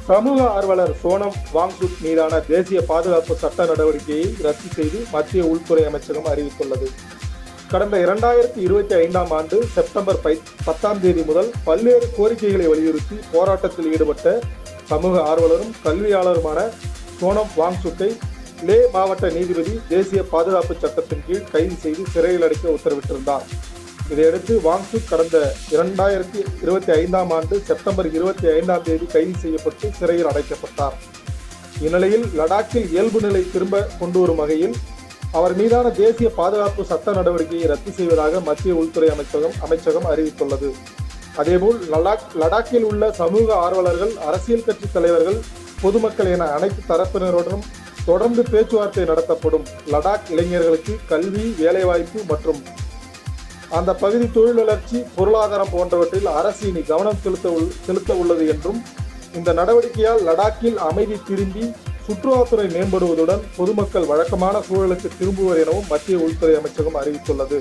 சமூக ஆர்வலர் சோனம் வாங்சுக் மீதான தேசிய பாதுகாப்பு சட்ட நடவடிக்கையை ரத்து செய்து மத்திய உள்துறை அமைச்சகம் அறிவித்துள்ளது. கடந்த 2025ஆம் ஆண்டு செப்டம்பர் 10ஆம் தேதி முதல் பல்வேறு கோரிக்கைகளை வலியுறுத்தி போராட்டத்தில் ஈடுபட்ட சமூக ஆர்வலரும் கல்வியாளருமான சோனம் வாங்சுக்கை லே மாவட்ட நீதிபதி தேசிய பாதுகாப்பு சட்டத்தின் கீழ் கைது செய்து சிறையில் அடைக்க உத்தரவிட்டிருந்தார். இதையடுத்து வாங்சுக் கடந்த 2025ஆம் ஆண்டு செப்டம்பர் 25ஆம் தேதி கைது செய்யப்பட்டு சிறையில் அடைக்கப்பட்டார். இந்நிலையில் லடாக்கில் இயல்பு நிலை திரும்ப கொண்டு வரும் வகையில் அவர் மீதான தேசிய பாதுகாப்பு சட்ட நடவடிக்கையை ரத்து செய்வதாக மத்திய உள்துறை அமைச்சகம் அறிவித்துள்ளது. அதேபோல் லடாக்கில் உள்ள சமூக ஆர்வலர்கள், அரசியல் கட்சி தலைவர்கள், பொதுமக்கள் என அனைத்து தரப்பினருடனும் தொடர்ந்து பேச்சுவார்த்தை நடத்தப்படும். லடாக் இளைஞர்களுக்கு கல்வி, வேலைவாய்ப்பு மற்றும் அந்த பகுதி தொழில் வளர்ச்சி, பொருளாதாரம் போன்றவற்றில் அரசு இனி கவனம் செலுத்த உள்ளது என்றும், இந்த நடவடிக்கையால் லடாக்கில் அமைதி திரும்பி சுற்றுலாத்துறை மேம்படுவதுடன் பொதுமக்கள் வழக்கமான சூழலுக்கு திரும்புவர் எனவும் மத்திய உள்துறை அமைச்சகம் அறிவித்துள்ளது.